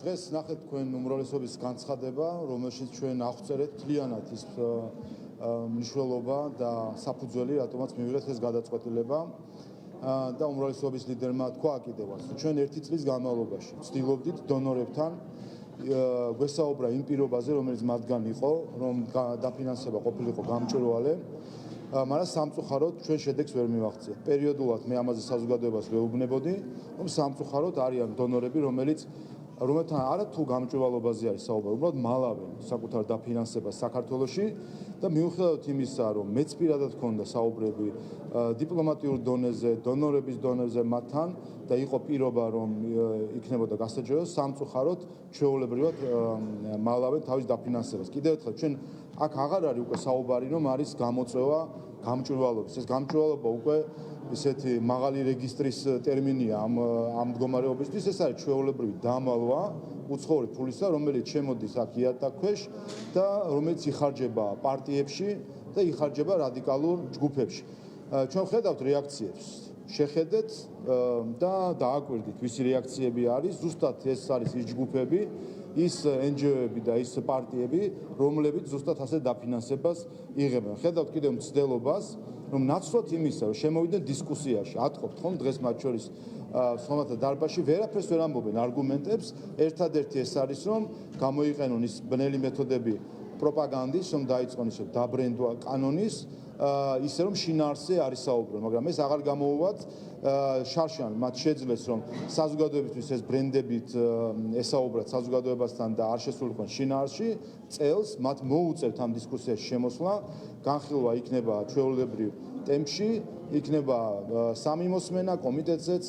დღეს ნახეთ თქვენ უმრავლესობის განცხადება, რომელშიც ჩვენ აღწერეთ მთლიანად ის მნიშვნელობა და საფუძველი, რატომაც მივიღეთ ეს გადაწყვეტილება და უმრავლესობის ლიდერმა თქვა კიდევაც, ჩვენ ერთი წლის განმავლობაში ვცდილობდით დონორებთან გვესაუბრა იმ პირობაზე, რომელიც მათგან იყო, რომ დაფინანსება ყოფილიყო გამჭვირვალე, მაგრამ სამწუხაროდ ჩვენ შედეგს ვერ მივაღწიეთ. პერიოდულად მე ამაზე საზოგადოებას ვეუბნებოდი, რომ სამწუხაროდ არიან დონორები, რომელთან არა თუ გამჭვირვალობაზე არის საუბარი, უბრალოდ მალავენ საკუთარ დაფინანსებას საქართველოში და მიუხედავად იმისა, რომ მეც პირადად ჰქონდა საუბრები დიპლომატიურ დონეზე, დონორების დონეზე მათთან და იყო პირობა, რომ იქნებოდა გასაჯერო, სამწუხაროდ ჩვეულებრივად მალავენ თავის დაფინანსებას. კიდევ ერთხელ ჩვენ აქ აღარ არის უკვე საუბარი, რომ არის გამოწვევა გამჭვირვალობის. ეს გამჭვირვალობა უკვე ისეთი მაღალი რეგისტრის ტერმინია ამ მდგომარეობისთვის, ეს არის ჩვეულებრივი დამალვა უცხოური ფულისა, რომელიც შემოდის აქ იატაკქვეშ და რომელიც იხარჯება პარტიებში და იხარჯება რადიკალურ ჯგუფებში. ჩვენ ხედავთ რეაქციებს, შეხედეთ და დააკვირდით, ვისი რეაქციები არის, ზუსტად ეს არის ის ჯგუფები, ის NGO-ები და ის პარტიები, რომლებიც ზუსტად ასე დაფინანსებას იღებენ. ხედავთ კიდევ მცდელობას, რომ ნაცვლად იმისა, რომ შემოვიდნენ დისკუსიაში, ატყობთ ხომ დღეს მათ შორის სხვათა დარბაზში, ვერაფერს ვერ ამბობენ არგუმენტებს, ერთადერთი ეს არის, რომ გამოიყენონ ის ბნელი მეთოდები პროპაგანდის, რომ დაიწყონ ისე დაბრენდვა კანონის, ისე რომ შინაარსზე არის საუბრო, მაგრამ ეს აღარ გამოუვათ შარშან, მათ შეძლეს, რომ საზოგადოებისთვის ეს ბრენდებით ესაუბრათ საზოგადოებასთან და არ შესულიყონ შინაარსში, წელს მათ მოუწევთ ამ დისკუსიაში შემოსვლა, განხილვა იქნება ჩვეულებრივ ტემპში, იქნება სამი მოსმენა კომიტეტზეც,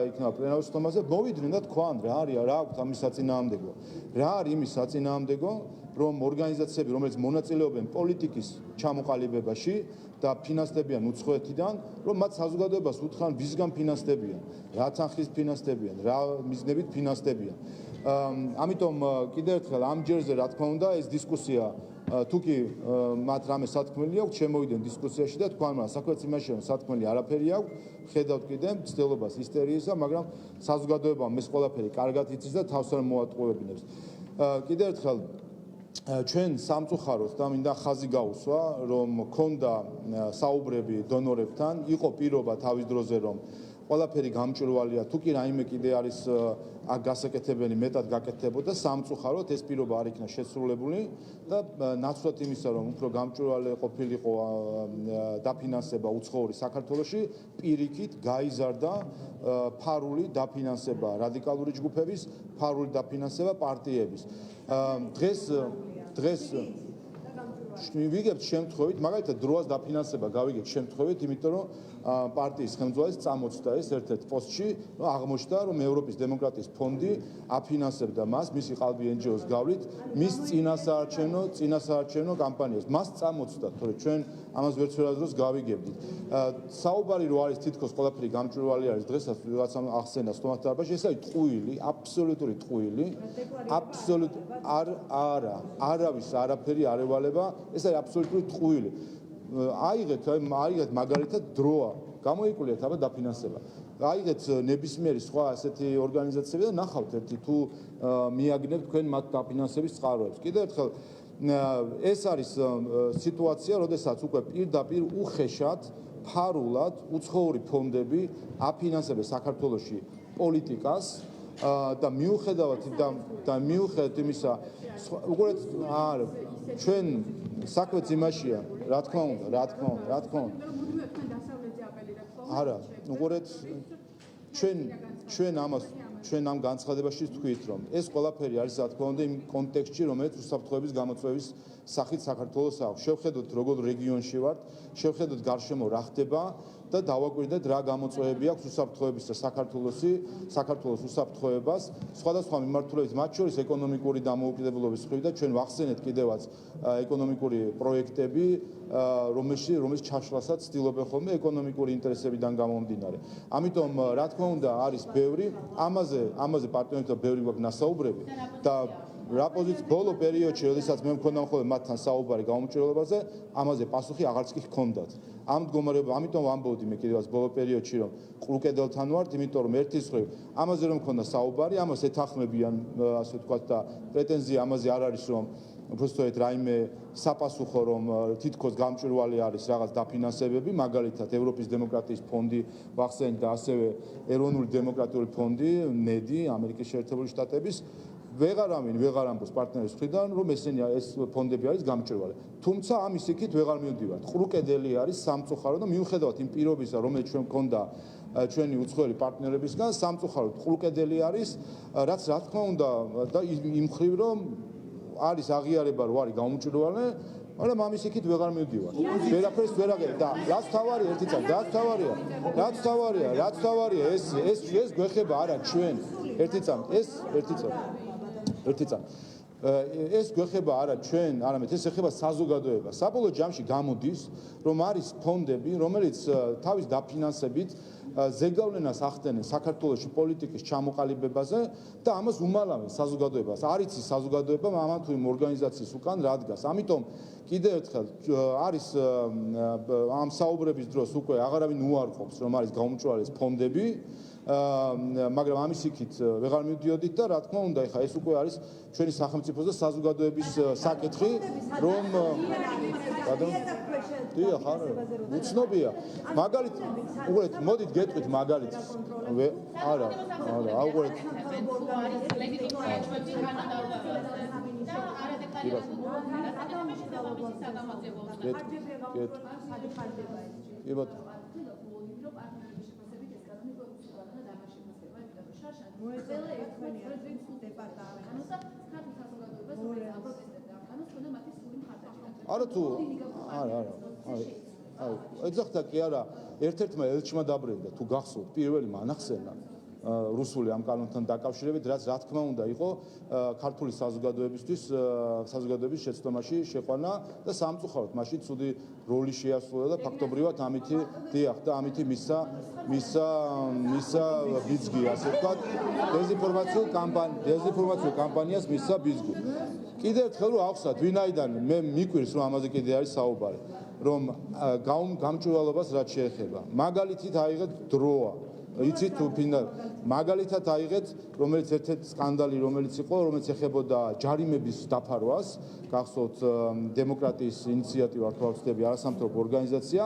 იქნება პლენარულ სხდომაზე, მოვიდნენ და თქვან რა არის, რა აქვს ამის საწინააღმდეგო. რა არის იმის საწინააღმდეგო, რომ ორგანიზაციები, რომელიც მონაწილეობენ პოლიტიკის ჩამოყალიბებაში და ფინანსდებიან უცხოეთიდან, რომ მათ საზოგადოებას უთხრან ვისგან ფინანსდებიან, რა თანხის ფინანსდებიან, რა მიზნებით ფინანსდებიან. ამიტომ კიდევ ერთხელ ამ ჯერზე რა თქმა უნდა ეს დისკუსია თუ კი მათ რამე სათქმელი აქვს, შემოვიდნენ დისკუსიაში და თქვენ რა საქმეც იმაში რომ სათქმელი არაფერი აქვს, ხედავთ კიდევ მცდელობას ისტორიისა, მაგრამ საზოგადოებამ ეს ყველაფერი კარგად იცის და თავს არ მოატყუებინებს. კიდევ ერთხელ ჩვენ სამწუხაროდ და მინდა ხაზი გაუსვა, რომ მქონდა საუბრები დონორებთან, იყო პირობა თავის დროზე, რომ ყველაფერი გამჭვირვალეა, თუ კი რაიმე კიდე არის აქ გასაკეთებელი, მეტად გაკეთდებოდა, სამწუხაროდ ეს პირობა არ იქნა შესრულებული და ნაცვლად იმისა, რომ უფრო გამჭვირვალე ყოფილიყო დაფინანსება უცხოური საქართველოში, პირიქით გაიზარდა ფარული დაფინანსება რადიკალური ჯგუფების, ფარული დაფინანსება პარტიების. დღეს ვიგებთ შემთხვევით, მაგალითად დროას დაფინანსება გავიგეთ შემთხვევით, იმიტომ რომ პარტიის ხელმძღვანელს წამოწდა ეს ერთ-ერთ პოსტში, აღმოჩნდა, რომ ევროპის დემოკრატიის ფონდი აფინანსებდა მას, მისი ყალბი NGO-ს გავლით, მის წინასაარჩევნო კამპანიას. მას წამოწდა, თორე ჩვენ ამას ვერც ვერასდროს გავიგებდით. საუბარი რო არის თითქოს ყველაფერი გამჭვირვალე არის დღესაც ვიღაცამ ახსენა სტომატ დარბაზში, ეს არის ტყუილი, აბსოლუტური ტყუილი, არავის არაფერი არ ევალება, ეს არის აბსოლუტური ტყუილი. აიღეთ მაგალითად დროა, გამოიკულიათ აბა დაფინანსება. აიღეთ ნებისმიერი სხვა ასეთი ორგანიზაციები და ნახავთ ერთი თუ მიაგნებთ თქვენ მათ დაფინანსების წყაროებს. კიდევ ერთხელ ეს არის სიტუაცია, როდესაც უკვე პირდაპირ უხეშად, ფარულად უცხოური ფონდები აფინანსებენ საქართველოში პოლიტიკას და მიუხედავად იმისა, უყურეთ, ჩვენ საქმეც იმაშია, რა თქმა უნდა. არა, უყურეთ, ჩვენ ამ განცხადებაში ვთქვით, რომ ეს ყველაფერი არის, რა თქმა უნდა, იმ კონტექსტში, რომელიც უსაფრთხოების გამოწვევის სახით საქართველოს აქვს. შევხედოთ, როგორ რეგიონში ვართ, შევხედოთ გარშემო რა ხდება და დავაკვირდეთ რა გამოწვევები აქვს უსაფრთხოების და საქართველოს უსაფრთხოებას, სხვადასხვა მიმართულებით, მათ შორის ეკონომიკური დამოუკიდებლობის მხრივ და ჩვენ ვახსენეთ კიდევაც ეკონომიკური პროექტები, რომელიც ჩაშლასაც ცდილობენ ხოლმე ეკონომიკური ინტერესებიდან გამომდინარე. ამიტომ, რა თქმა უნდა, არის ბევრი, ამაზე პარტნიორებთან ბევრი გვაქვს ნასაუბრები და რა პოზიცია ბოლო პერიოდში, როდესაც მე მქონდა ხოლმე მათთან საუბარი გამომჭირვლებაზე, ამაზე პასუხი აღარც კი ჰქონდათ. ამ მდგომარეობა, ამიტომ ვამბობდი მე კიდევაც ბოლო პერიოდში, რომ ყრუკედელთან ვართ, იმიტომ რომ ერთის მხრივ ამაზე რომ მქონდა საუბარი, ამას ეთანხმებიან, ასე ვთქვათ და პრეტენზია ამაზე არ არის, რომ უბრალოდ რაიმე საპასუხო რომ თითქოს გამჭვირვალე არის რაღაც დაფინანსებები, მაგალითად ევროპის დემოკრატიის ფონდი ვახსენეთ და ასევე ეროვნული დემოკრატიული ფონდი, ნედი, ამერიკის შეერთებული შტატების ვეღარ ამბობს პარტნიორის მხრიდან, რომ ეს ფონდები არის გამჭვირვალე. თუმცა ამის იქით ვეღარ მივდივართ. ყრუკედელი არის სამწუხარო და მიუხედავად იმ პირობისა, რომელიც ჩვენ მქონდა ჩვენი უცხოელი პარტნიორებისგან, სამწუხაროდ ყრუკედელი არის, რაც რა თქმა უნდა და იმ მხრივ რომ არის აღიარება რომ არის გამჭვირვალე, მაგრამ ამის იქით ვეღარ მივდივართ. ვერაფერს ვერ აღიარებ და რაც თავარია ერთი წამი, რაც თავარია ეს გვეხება არა ჩვენ ერთი წამი, ეს გვეხება არა ჩვენ, არამედ ეს ეხება საზოგადოებას. საბოლოო ჯამში გამოდის, რომ არის ფონდები, რომელიც თავის დაფინანსებით ზეგავლენას ახდენენ საქართველოში პოლიტიკის ჩამოყალიბებაზე და ამას უმალავენ საზოგადოებას. არ იცის საზოგადოება ამა თუ იმ ორგანიზაციის უკან რა დგას. ამიტომ კიდევ ერთხელ არის ამ საუბრების დროს უკვე აღარავინ უარყოფს, რომ არის გაუმჭვირვალე ფონდები, მაგრამ ამის იქით ვეღარ მივდიოდით და რა თქმა უნდა, ეხა ეს უკვე არის ჩვენი სახელმწიფოს და საზოგადოების საკითხი, რომ დიახ, უცნობია. მაგალითად, უყურეთ, მოდით გეტყვით მაგალითს. არა, აუყურეთ. არა თუ არა ეძახდა კი არა ერთ-ერთმა ელჩმა დაბრუნდა თუ გახსოვთ პირველი მანახსენა რუსული ამ კანონთან დაკავშირებით, რაც რა თქმა უნდა იყო ქართული საზოგადოების შეცდომაში შეყვანა და სამწუხაროდ მაშინ ცუდი როლი შეასრულა და ფაქტობრივად ამითი დიახ და ამითი მისა ბიძგი, ასე ვთქვათ, დეზინფორმაციულ კამპანიას მისა ბიძგი. კიდევ ერთხელ რომ ავხსნათ, ვინაიდან მე მიკვირს რომ ამაზე კიდე არის საუბარი, რომ გამჭვირვალობას რაც შეეხება. მაგალითით აიღეთ დროა. იცით თუ მაგალითად აიღეთ, რომელიც ერთ-ერთი სკანდალი, რომელიც ეხებოდა ჯარიმების დაფარვას, გახსოვთ დემოკრატიის ინიციატივა თუ არ ვცდები არასამთავრობო ორგანიზაცია,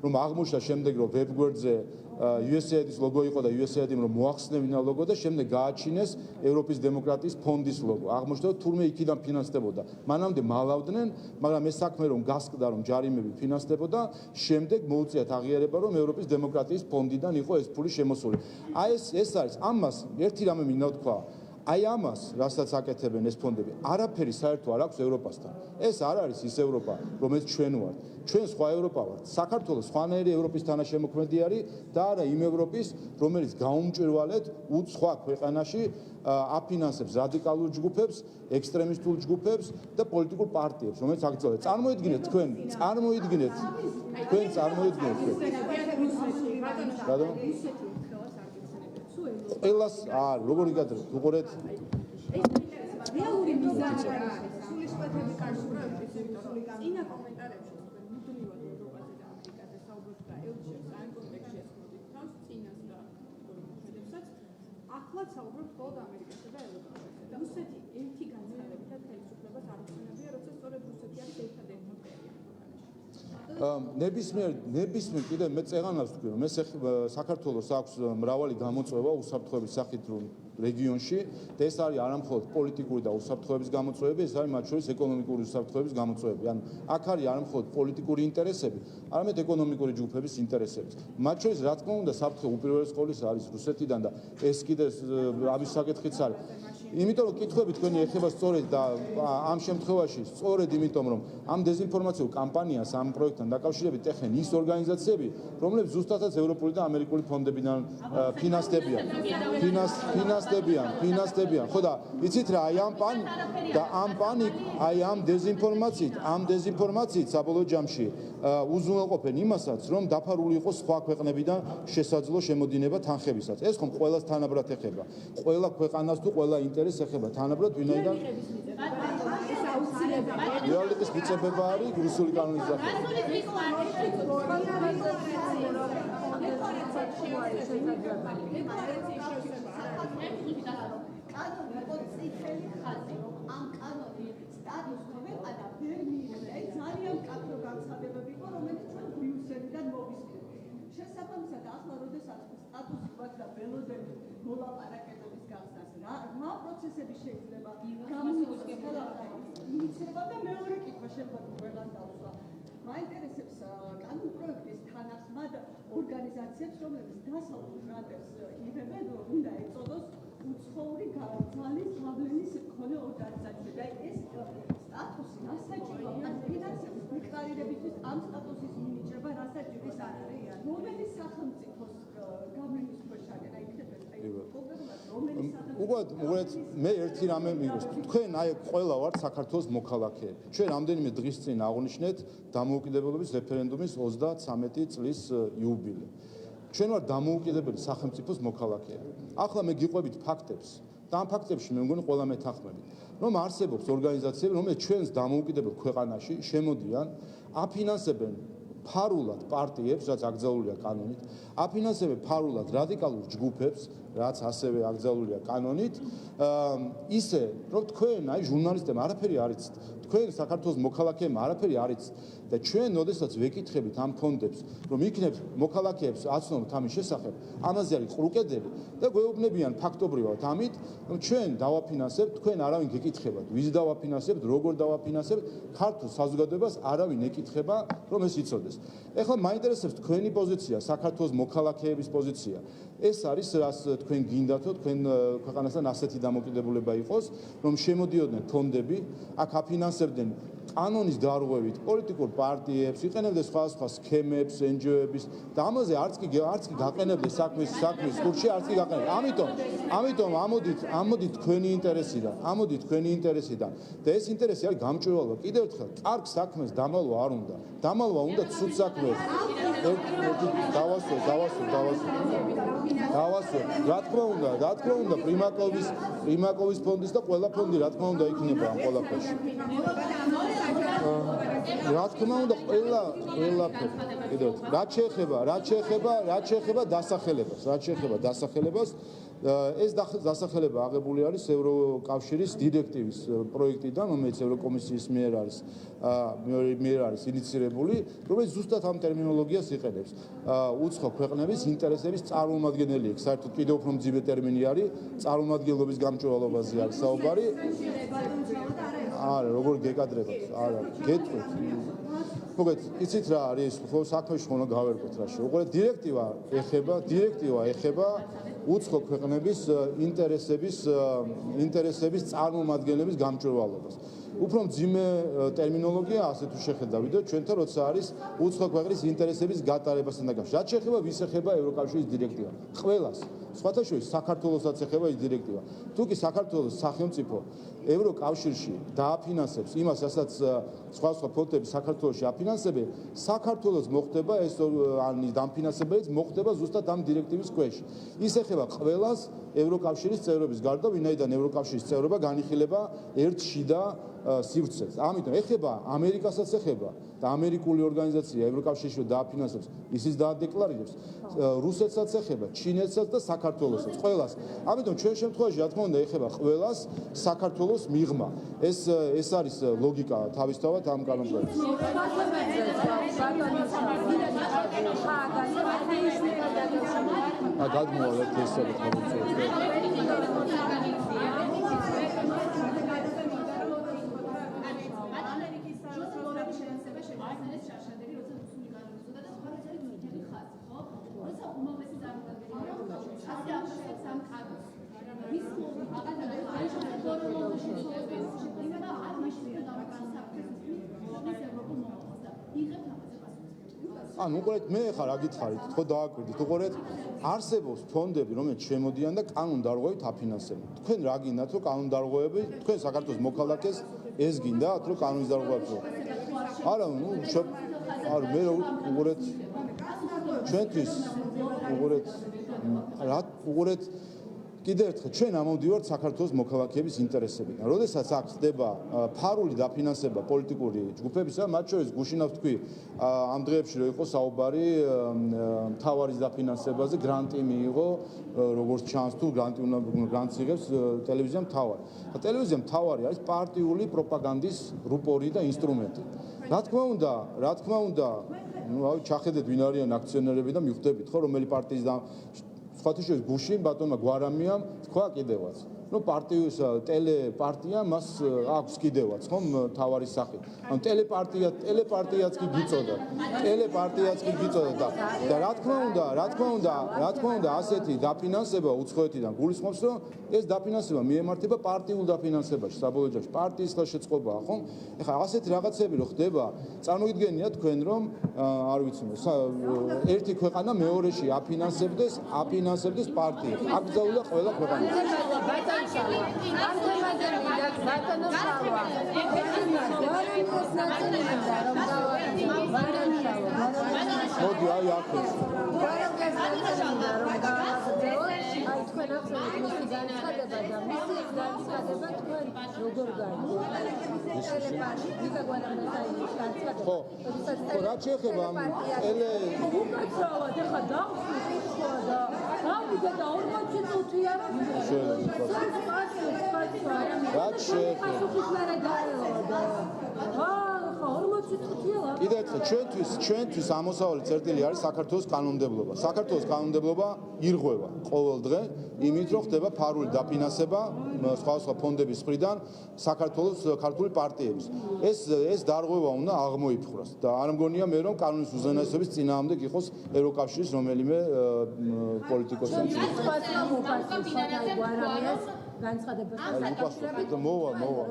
რომ აღმოჩნდა შემდეგ რომ ვებგვერდზე USAID-ის ლოგო იყო და USAID-იმ რომ მოახსნევინა ლოგო და შემდეგ გააჩინეს ევროპის დემოკრატიის ფონდის ლოგო. აღმოჩნდა რომ თურმე იქიდან ფინანსდებოდა. მანამდე მალავდნენ, მაგრამ ეს საქმე რომ გასკდა რომ ჯარიმები ფინანსდებოდა, შემდეგ მოუწიათ აღიარება რომ ევროპის დემოკრატიის ფონდიდან იყო ეს ფული შემოსული. აი ეს არის ამას ერთი რამე მინდა ვთქვა. აი ამას, რასაც აკეთებენ ეს ფონდები, არაფერი საერთო არ აქვს ევროპასთან. ეს არ არის ის ევროპა, რომელიც ჩვენ ვართ. ჩვენ სხვა ევროპა ვართ. საქართველოს სხვანაირი ევროპის თანაშემოქმედი არის და არა იმ ევროპის, რომელიც გაუმჭვირვალედ სხვა ქვეყანაში აფინანსებს რადიკალურ ჯგუფებს, ექსტრემისტულ ჯგუფებს და პოლიტიკურ პარტიებს, რომელიც აგრძელებს. წარმოიდგინეთ თქვენ. ყველას არ როგორი უყურეთ რეალური მიზანი რა არის სულისკვეთები კარგურებს წინა კომენტარებში მუდმივად ევროპაზე და ამერიკაზე საუბრობთ და ელჩებს ამ კონტექსტში ესმოდით თავს წინას და მოქმედებსაც ახლაც საუბრობთ მხოლოდ ამერიკასა და ევროპაზე და რუსეთი ერთი განცხადებითაც ხელისუფლებას არ უხსენებია, როცა სწორედ რუსეთი არის ერთადერთი ნებისმიერ კიდე მე წეღანავს თქვი რომ საქართველოს აქვს მრავალი გამოწვევა უსაფრთხოების სახით რეგიონში და ეს არის არამხოლოდ პოლიტიკური და უსაფრთხოების გამოწვევები, ეს არის მათ შორის ეკონომიკური უსაფრთხოების გამოწვევები. ანუ აქ არის არამხოლოდ პოლიტიკური ინტერესები, არამედ ეკონომიკური ჯგუფების ინტერესები. მათ შორის რა თქმა უნდა საფრთხე უპირველეს ყოვლისა არის რუსეთიდან და ეს კიდე ამის საკითხიც არის. იმიტომ რომ კითხვები თქვენი ეხება სწორედ და ამ შემთხვევაში სწორედ იმიტომ რომ ამ დეზინფორმაციულ კამპანიას ამ პროექტთან დაკავშირებით ეხენ ის ორგანიზაციები, რომლებიც ზუსტადაც ევროპული და ამერიკული ფონდებიდან ფინანსდებიან. ხო და იცით რა, აი ამ დეზინფორმაციით საბოლოო ჯამში უზრუნველყოფენ იმასაც, რომ დაფარული იყოს სხვა ქვეყნებიდან შესაძლო შემოდინება თანხებისაც. ეს ხომ ყველას თანაბრად ეხება. ყველა ქვეყანას თუ ყველა ინტერესს ეხება თანაბრად, ვინაიდან რეალიტის მიწებება არის რუსული კანონის სახით. კანონი იყო წითელი ხაზი, ამ კანონის სტატუსს ქვეყანა ვერ მიიღებდა. ეს ძალიან მკაცრო განცხადებები იყო, რომელიც ჩვენ ბრიუსელიდან მოვისმენთ. შესაბამისად, ახლა როდესაც სტატუსი გვაქვს და ველოდებით მოლაპარაკებების გახსნას, რა პროცესები შეიძლება გამოიყენოს ინიციება და მეორე კითხვა შეიძლება ყველას დავსვა. მაინტერესებს კანონ პროექტის თანახმად ორგანიზაციებს, რომლებიც დასავლურ ჟანრებს იღებენ, უნდა ეწოდოს უცხოური ძალის გავლენის მქონე ორგანიზაცია. და ეს სტატუსი ასაჭიროა ფინანსების დეკლარირებისთვის ამ სტატუსის მინიჭება რასაჭირის არ არის. რომელი სახელმწიფოს გავლენის ქვეშ არის და იქნება უბრალოდ მე ერთი რამე მიგოს. თქვენ აი ყველა ვართ საქართველოს მოქალაქეები. ჩვენ რამდენიმე დღის წინ აღვნიშნეთ დამოუკიდებლობის რეფერენდუმის 33 წლის იუბილე. ჩვენ ვართ დამოუკიდებელი სახელმწიფოს მოქალაქეები. ახლა მე გიყვებით ფაქტებს და ამ ფაქტებში მე მგონი ყველა მეთანხმებით, რომ არსებობს ორგანიზაციები, რომელიც ჩვენს დამოუკიდებელ ქვეყანაში შემოდიან, აფინანსებენ ფარულად პარტიებს, რაც აკრძალულია კანონით, აფინანსებენ ფარულად რადიკალურ ჯგუფებს, რაც ასევე აკრძალულია კანონით, ისე რომ თქვენ აი ჟურნალისტებმა არაფერი არ იცით, თქვენ საქართველოს მოქალაქეებმა არაფერი არ იცით და ჩვენ ოდესაც ვეკითხებით ამ ფონდებს, რომ იქნებ მოქალაქეებს აცნობთ ამის შესახებ, ამაზე არის ყრუკედელი და გვეუბნებიან ფაქტობრივად ამით, რომ ჩვენ დავაფინანსებთ, თქვენ არავინ გეკითხებათ, ვის დავაფინანსებთ, როგორ დავაფინანსებთ, ქართულ საზოგადოებას არავინ ეკითხება, რომ ეს იცოდეს. ეხლა მაინტერესებს თქვენი პოზიცია, საქართველოს მოქალაქეების პოზიცია. ეს არის რაც თქვენ გინდათო, თქვენ ქვეყანასთან ასეთი დამოკიდებულება იყოს, რომ შემოდიოდნენ ფონდები, აქ აფინანსებდნენ კანონის დარღვევით პოლიტიკურ პარტიებს, იყენებდნენ სხვადასხვა სქემებს, NGO-ების და ამაზე არც კი გაყენებდნენ საქმის კურსში, არც კი გაყენებდნენ. ამიტომ ამოდით თქვენი ინტერესიდან და ეს ინტერესი არის გამჭვირვალობა. კიდევ ერთხელ, კარგ საქმეს დამალვა არ უნდა. დამალვა უნდა ცუდ საქმეს. დავასვე. რა თქმა უნდა, პრიმაკოვის ფონდის და ყველა ფონდი რა თქმა უნდა იქნება ამ ყველაფერში. რა თქმა უნდა, ყველაფერი. კიდევ რაც შეეხება დასახელებას, ეს დასახელება აღებული არის ევროკავშირის დირექტივის პროექტიდან, რომელიც ევროკომისიის მიერ არის ინიცირებული, რომელიც ზუსტად ამ ტერმინოლოგიას იყენებს. უცხო ქვეყნების ინტერესების წარმომადგენელი იქ, საერთოდ კიდევ უფრო მძიმე ტერმინი არის, წარმომადგენლობის გამჭვირვალობაზე არის საუბარი. არა, როგორ გეკადრებთ? არა, გეტყვით. მოგეთ, იცით რა არის, ხო საქმეში ხომ გავერკვეთ რაში. უყურეთ, დირექტივა ეხება უცხო ქვეყნების ინტერესების წარმომადგენლების გამჭვირვალობას. უფრო მძიმე ტერმინოლოგია ასე თუ შეხედავით, ჩვენთან როცა არის უცხო ქვეყნის ინტერესების გატარებასთან დაკავშირებით. რაც შეეხება ვის ეხება ევროკავშირის დირექტივა? ყველას. სხვათა შორის საქართველოსაც ეხება ეს დირექტივა. თუ კი საქართველოს სახელმწიფო ევროკავშირში დააფინანსებს იმას, რასაც სხვადასხვა ფონდები საქართველოში აფინანსებენ, საქართველოს მოხდება ეს დამფინანსებელიც მოხდება ზუსტად ამ დირექტივის ქვეშ. ის ეხება ყველას ევროკავშირის წევრების გარდა, ვინაიდან ევროკავშირის წევრობა განიხილება ერთ შიდა სივრცეს. ამიტომ ეხება ამერიკასაც ეხება და ამერიკული ორგანიზაცია ევროკავშირში დააფინანსებს, ისიც დაადეკლარირებს, რუსეთსაც ეხება, ჩინეთსაც და საქართველოსაც, ყველას. ამიტომ ჩვენ შემთხვევაში რა თქმა უნდა ეხება ყველას საქართველოს მიღმა. ეს არის ლოგიკა თავისთავად ამ კანონპროექტში. გადმოვალეთ ეს უყურეთ, მე ხარ რა გითხარით, ხო დააკვირდით, უყურეთ, არსებობს ფონდები, რომელიც შემოდიან და კანონდარღვევით აფინანსებენ. თქვენ რა გინდათ, რომ კანონდარღვევები, თქვენ საქართველოს მოქალაქეს ეს გინდათ, რომ კანონის დარღვევები? არა, მე უყურეთ, ჩვენთვის უყურეთ, კიდევ ერთხელ ჩვენ ამოვდივართ საქართველოს მოქალაქეების ინტერესებიდან. როდესაც აქ ხდება ფარული დაფინანსება პოლიტიკური ჯგუფებისა, მათ შორის გუშინ ვთქვი, ამ დღეებში რო იყო საუბარი მთავარის დაფინანსებაზე, გრანტი მიიღო, როგორც ჩანს თუ გრანტს იღებს ტელევიზია მთავარი. ტელევიზია მთავარი არის პარტიული პროპაგანდის რუპორი და ინსტრუმენტი. რა თქმა უნდა, ჩახედეთ ვინ არიან აქციონერები და მივხვდებით ხო, რომელი პარტიის და სხვათა შორის გუშინ ბატონმა გვარამიამ თქვა კიდევაც. პარტიის ტელეპარტია მას აქვს კიდევაც ხომ თავარის სახით. ანუ ტელეპარტიაც კი გიწოდა. ტელეპარტიაც კი გიწოდა და რა თქმა უნდა ასეთი დაფინანსება უცხოეთიდან გულისხმობს რომ ეს დაფინანსება მიემართება პარტიულ დაფინანსებაში საბოლოო ჯამში პარტიის ხელშეწყობაა ხომ? ეხლა ასეთი რაღაცები რო ხდება, წარმოგიდგენია თქვენ რომ არ ვიცი ერთი ქვეყანა მეორეში აფინანსებდეს პარტიებს. აკრძალულია ყველა ქვეყანა. მოდი აი აქეთ რა შეეხება ამ კიდევ ჩვენთვის ამოსავალი წერტილი არის საქართველოს კანონმდებლობა. საქართველოს კანონმდებლობა ირღვევა ყოველ დღე იმით, რომ ხდება ფარული დაფინანსება სხვადასხვა ფონდების მხრიდან საქართველოს ქართული პარტიების. ეს დარღვევა უნდა აღმოიფხვრას და არ მგონია მე რომ კანონის უზენაესობის წინააღმდეგ იყოს ევროკავშირის რომელიმე პოლიტიკოსი.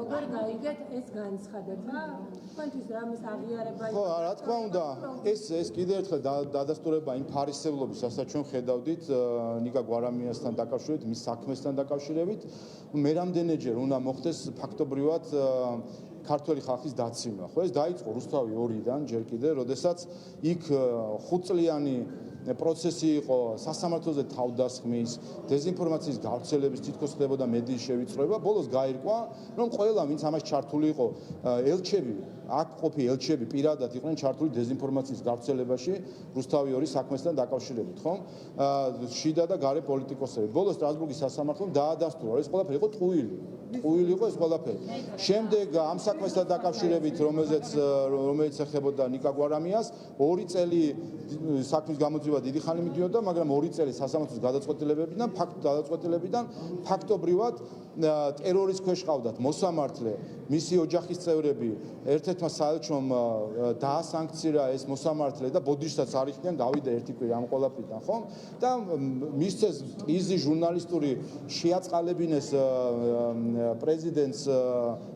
როგორ გაიგეთ ეს განცხადება? თქვენთვის რამის აღიარება ხო, რა თქმა უნდა, ეს კიდევ ერთხელ დადასტურება იმ ფარისევლობის, რასაც ჩვენ ხედავდით ნიკა გვარამიასთან დაკავშირებით, მის საქმესთან დაკავშირებით, მე რამდენჯერ უნდა მოხდეს ფაქტობრივად ქართველი ხალხის დაცემა. ხო, ეს დაიწყო რუსთავი 2-დან ჯერ კიდევ, როდესაც იქ 5 წლიანი პროცესი იყო სასამართლოზე თავდასხმის, დეზინფორმაციის გავრცელების თითქოს ხდებოდა მედიის შევიწროება, ბოლოს გაირკვა, რომ ყველა ვინც ამას ჩართული იყო, ელჩები, აქ ყოფი ელჩები პირადად იყვნენ ჩართული დეზინფორმაციის გავრცელებაში რუსთავი 2 საქმესთან დაკავშირებით, ხომ? შიდა და გარე პოლიტიკოსები. ბოლოს სტრასბურგის სასამართლომ დაადასტურა, ეს ყველაფერი იყო ტყუილი იყო ეს ყველაფერი. შემდეგ ამ საქმესთან დაკავშირებით, რომელიც ეხებოდა ნიკა გვარამიას, 2 წელი საქმის გამოძიება დიდი ხანი მიდიოდა, მაგრამ 2 წელი სასამართლოს გადაწყვეტილებიდან ფაქტობრივად ტერორის ქვეშ ყავდათ მოსამართლე, მისი ოჯახის წევრები, ერთ-ერთმა საელჩომ დაასანქცირა ეს მოსამართლე და ბოდიშსაც არ იხდიან, გავიდა ერთი კვირა ამ ყველაფრიდან, ხო? და მისცეს იზი ჟურნალისტური შეაწყალებინეს პრეზიდენტს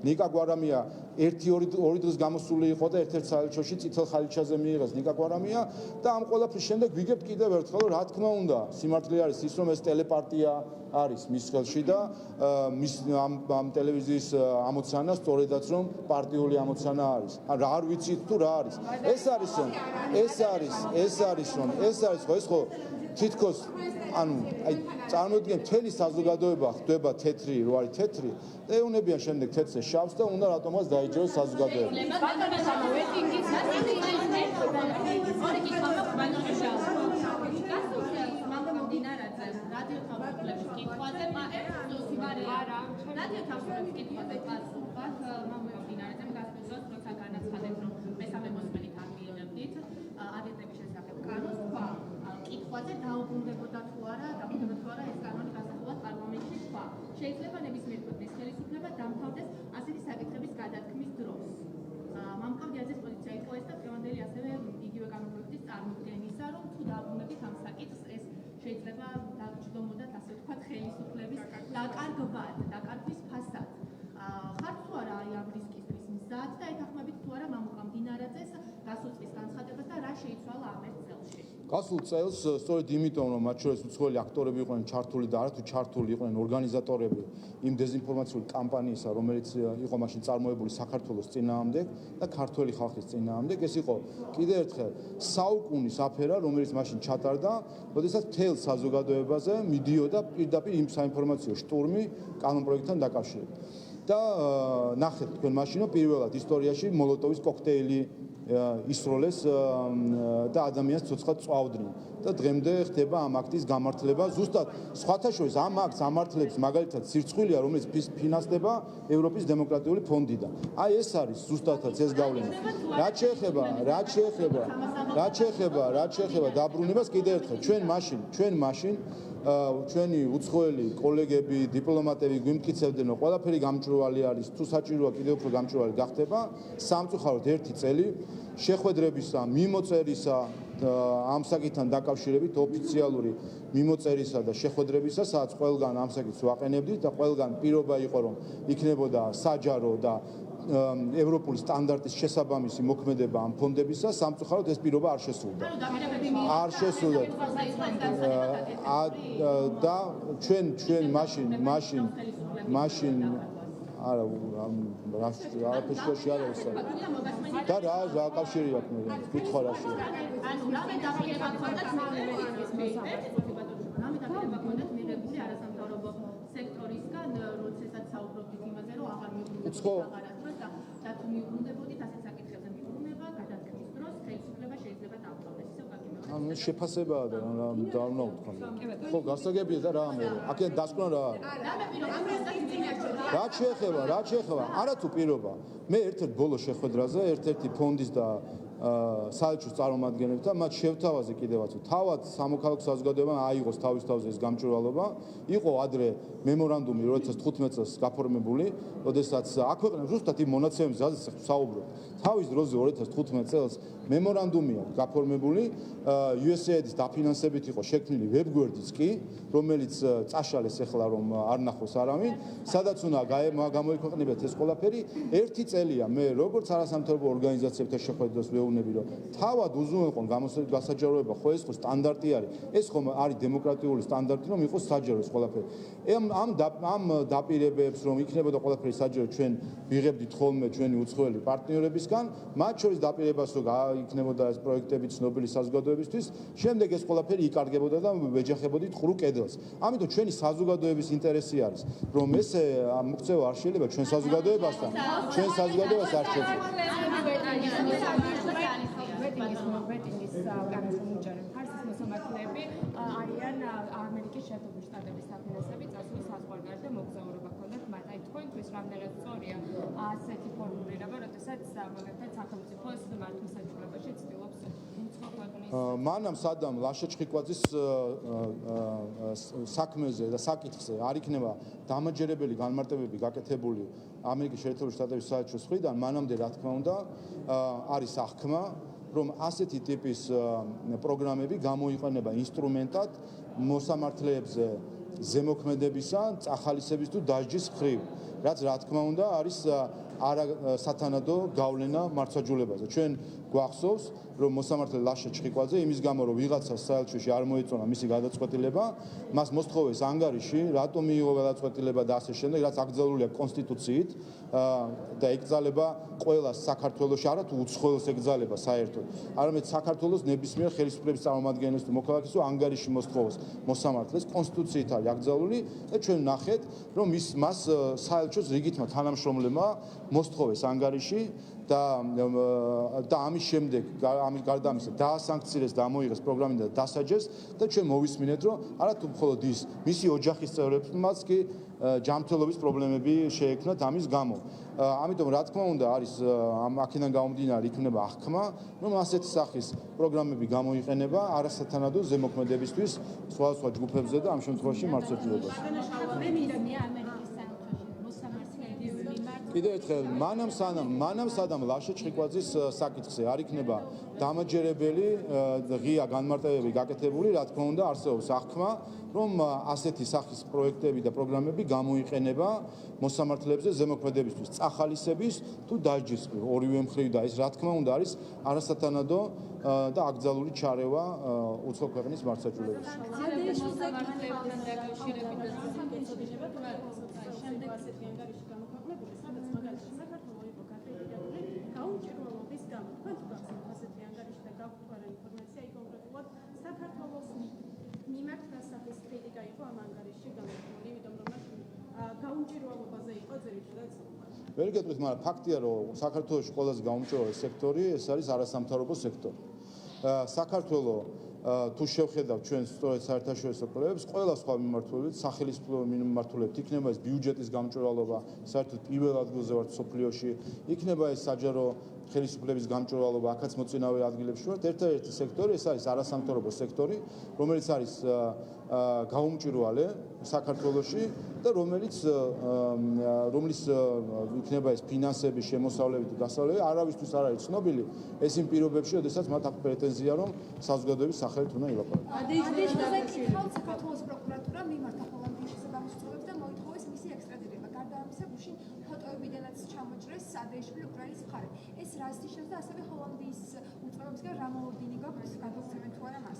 ნიკა გვარამია 1-2 დღის გამოსული იყო და ერთ-ერთ საელჩოში წითელ ხალიჩაზე მიიღეს ნიკა გვარამია და ამ ყველაფრის შემდეგ ვიგებთ კიდევ ერთხელ, რა თქმა უნდა, სიმართლე არის ის, რომ ეს ტელეპარტია არის მის ხელში და ამ ტელევიზიის ამოცანა სწორედაც რომ პარტიული ამოცანა არის. არ ვიცით თუ რა არის. ეს ხო თითქოს ანუ აი წარმოიდგინეთ მთელი საზოგადოება ხდება თეთრი, რო არის თეთრი და ეუნებიან შემდეგ თეთრზე შავს და უნდა რატომაც დაიჯეროს საზოგადოება. კითხვაზე დაუბრუნდებოდა თუ არა ეს კანონი გასაგებად პარლამენტში თქვა. შეიძლება ნებისმიერ ქვეყნის ხელისუფლება დამთავრდეს ასეთი საკითხების გადათქმის დროს. მამკავდიაძის პოზიცია იყო ეს და დღევანდელი ასევე იგივე კანონპროექტის წარმოდგენისა, რომ თუ დაუბრუნდებით ამ საკითხს, ეს შეიძლება დაჯდომოდათ ასე ვთქვათ ხელისუფლების დაკარგვის ფასად. ხართ თუ არა აი ამ რისკისთვის მზად და ეთანხმებით თუ არა მამუკა მდინარაძეს გასუწყის განცხადებას და რა შეიცვალა ამ ერთ წელში? გასულ წელს სწორედ იმიტომ რომ მათ შორის უცხოელი აქტორები იყვნენ ჩართული და არათუ ჩართული იყვნენ ორგანიზატორები იმ დეზინფორმაციული კამპანიისა, რომელიც იყო მაშინ წარმოებული საქართველოს წინააღმდეგ და ქართველი ხალხის წინააღმდეგ, ეს იყო კიდევ ერთხელ საუკუნის აფერა, რომელიც მაშინ ჩატარდა, როდესაც მთელ საზოგადოებაზე მიდიოდა პირდაპირ იმ საინფორმაციო შტურმი კანონპროექტთან დაკავშირებით. და ნახეთ თქვენ მაშინ პირველად ისტორიაში მოლოტოვის კოქტეილი ისროლეს და ადამიანს ცოცხლად წვავდნენ და დღემდე ხდება ამ აქტის გამართლება ზუსტად სხვათა შორის ამ აქტს ამართლებს მაგალითად სირცხვილია რომელიც ფინანსდება ევროპის დემოკრატიული ფონდიდან აი ეს არის ზუსტადაც ეს გავლენა რაც შეეხება დაბრუნებას კიდევ ერთხელ ჩვენ მაშინ ჩვენი უცხოელი კოლეგები, დიპლომატები გვიმტკიცებდნენ, რომ ყველაფერი გამჭვირვალე არის, თუ საჭიროა კიდევ უფრო გამჭვირვალე გახდება, სამწუხაროდ ერთი წელი შეხვედრებისა, მიმოწერისა ამ საკითხთან დაკავშირებით ოფიციალური მიმოწერისა და შეხვედრებისა, სადაც ყველგან ამ საკითხს ვაყენებდით და ყველგან პირობა იყო, რომ იქნებოდა საჯარო და ევროპული სტანდარტის შესაბამისი მოქმედება ამ ფონდებისა, სამწუხაროდ ეს პირობა არ შესრულდა. და ჩვენ მაშინ არა არაფერში არ არის და რა კავშირი აქვს მე ვკითხვა რაში ანუ რამე დაპირება ქონდათ მიღებული არასამთავრობო სექტორისგან როდესაც საუბრობთ იმაზე რომ აღარ მიუბრუნდებოდა და თუ მიუბრუნდებოდით ასეთ საკითხებზე მიუბრუნება გადადგმის დროს ხელისუფლება შეიძლება დავტოვდეს ისევ გაგიმეორებს ანუ შეფასებაა და რა უნდა ვთქვა ხო გასაგებია და რა ამერო აქედან დასკვნა რა რაც შეეხება არათუ პირობა მე ერთ-ერთ ბოლო შეხვედრაზე ერთ-ერთი ფონდის და საელჩოს წარმომადგენლებთან მათ შევთავაზე კიდევაც თავად სამოქალაქო საზოგადოებამ აიღოს თავის თავზე ეს გამჭვირვალობა იყო ადრე მემორანდუმი 2015 წელს გაფორმებული როდესაც აქვეყნებს ზუსტად იმ მონაცემებზე სადაც საუბრობ თავის დროზე 2015 წელს მემორანდუმია გაფორმებული USAID-ის დაფინანსებით იყო შექმნილი ვებგვერდიც კი რომელიც წაშალეს ახლა რომ არ ნახოს არავინ სადაც უნდა გამოიქვეყნებათ ეს ყველაფერი ერთი წელია მე როგორც არასამთავრობო ორგანიზაციებთან შეხვედრას ვეუბნები რომ თავად უზრუნველყონ გასაჯაროება ხო ეს ხო სტანდარტი არის ეს ხომ არის დემოკრატიული სტანდარტი რომ იყოს საჯარო ეს ყველაფერი ამ დაპირებებს რომ იქნებოდა ყველაფერი საჯარო ჩვენ ვიღებდით ხოლმე ჩვენი უცხოელი პარტნიორებისგან მათ შორის დაპირებას რომ იქნებოდა ეს პროექტები ცნობილი საზოგადოებისთვის შემდეგ ეს ყველაფერი იკარგებოდა და ვეჯახებოდით ყრუ კედელს ამიტომ ჩვენი საზოგადოების ინტერესი არის რომ ესე მოქცევა არ შეიძლება ჩვენ საზოგადოებასთან ჩვენ საზოგადოებას არ შეძლებს ვეტინგის განსაკუთრებით ფარსის მოსამართლეები არიან ამერიკის შეერთებული შტატების საფინანსებით წასვლის საზღვარგარეთ და მოგზაურობა ქონდათ მათ აი თქვენთვის რამდენად სწორია ასეთი ფორმულირება როდესაც მაგალითად სახელმწიფოს მართლმსაჯულებაში ცდილობს მანამ სადამ ლაშა ჩხიკვაძის საქმეზე და საკითხზე არ იქნება დამაჯერებელი განმარტებები გაკეთებული ამერიკის შეერთებული შტატების საელჩოს მხრიდან მანამდე რა თქმა უნდა არის აღქმა რომ ასეთი ტიპის პროგრამები გამოიყენება ინსტრუმენტად მოსამართლეებზე ზემოქმედებისა, წახალისების თუ დასჯის მხრივ, რაც რა თქმა უნდა არის არასათანადო გავლენა მართლმსაჯულებაზე. ჩვენ გვახსოვს, რომ მოსამართლე ლაშა ჩხიკვაძე იმის გამო, რომ ვიღაცას საელჩოში არ მოეწონა მისი გადაწყვეტილება, მას მოსთხოვეს ანგარიში, რატომ მიიღო გადაწყვეტილება და ასე შემდეგ, რაც აკრძალულია კონსტიტუციით და ეკრძალება ყველა საქართველოში, არა თუ უცხოელს ეკრძალება საერთოდ, არამედ საქართველოს ნებისმიერ ხელისუფლების წარმომადგენელს თუ მოქალაქეს ანგარიში მოსთხოვოს მოსამართლეს კონსტიტუციით არის აკრძალული და ჩვენ ნახეთ, რომ მას საელჩოს რიგითმა თანამშრომლებმა მოსთხოვეს ანგარიში და ამის შემდეგ ამის გარდა ამისა დაასანქცირეს და ამოიღეს პროგრამიდან და დასაჯეს და ჩვენ მოვისმინეთ რომ არა თუ მხოლოდ ის მისი ოჯახის წევრებმაც კი ჯანმრთელობის პრობლემები შეექმნათ ამის გამო. ამიტომ რა თქმა უნდა არის აქედან გამომდინარე იქნება აღქმა რომ ასეთი სახის პროგრამები გამოიყენება არასათანადო ზემოქმედებისთვის სხვადასხვა ჯგუფებზე და ამ შემთხვევაში მართლმსაჯულებაში. ამერიკის საელჩოში მოსამართლეების მიმართ კიდევ ერთხელ მანამ სანამ ლაშა ჩხიკვაძის საკითხზე არ იქნება დამაჯერებელი ღია განმარტებები გაკეთებული, რა თქმა უნდა არსებობს აღქმა, რომ ასეთი სახის პროექტები და პროგრამები გამოიყენება მოსამართლეებზე ზემოქმედებისთვის, წახალისების თუ დასჯის ორივე მხრივ და ეს რა თქმა უნდა არის არასათანადო და აკრძალული ჩარევა უცხო ქვეყნის მართლმსაჯულებში. მოსამართლეებთან დაკავშირებით და ეცოდინება თუ არა შემდეგ ასეთი ანგარიში გამოქვეყნებული, სადაც მაგალითად საქართველოს იყო გაკრიტიკებული გაუმჭირვალობის გამო. თქვენ თუ გახსოვთ ასეთი ანგარიში და გაგვთვალა ინფორმაცია, იქ კონკრეტულად საქართველოს მიმართ დასახის კრიტიკა იყო ამ ანგარიშში გამოქვეყნებული, იმიტომ რომ გაუმჭირვალობაზე იყო ძირითადად საუბარი. ვერ გეტყვით, მაგრამ ფაქტია, რომ საქართველოში ყველაზე გაუმჭირვალე სექტორი ეს არის არასამთავრობო სექტორი. საქართველოს თუ შევხედავთ ჩვენ სწორედ საერთაშორისო კვლევებს, ყველა სხვა მიმართულებით, სახელმწიფო მიმართულებით, იქნება ეს ბიუჯეტის გამჭვირვალობა, საერთოდ პირველ ადგილზე ვართ სოფლიოში, იქნება ეს საჯარო ხელისუფლების გამჭვირვალობა, აქაც მოწინავე ადგილებში ვართ. ერთადერთი სექტორი ეს არის არასამთავრობო სექტორი, რომელიც არის გაუმჭვირვალე საქართველოში და რომლის იქნება ეს ფინანსების შემოსავლებით გასავლები არავისთვის არ არის ცნობილი ეს იმ პირობებში, როდესაც მათ აქვს პრეტენზია, რომ საზოგადოების სახელით უნდა ილაპარაკოს. საქართველოს პროკურატურა მიმართა ჰოლანდიის შესაბამისობებს და მოითხოვეს მისი ექსტრადირება. გარდა ამისა, გუშინ ფოტოებიდანაც ჩამოჭრეს ადეიშვილი უკრაინის მხარე. ეს რას ნიშნავს და ასევე ჰოლანდიის უწყებებისგან რა მოლოდინი გაქვს გადმოცემენ თუ არა მას?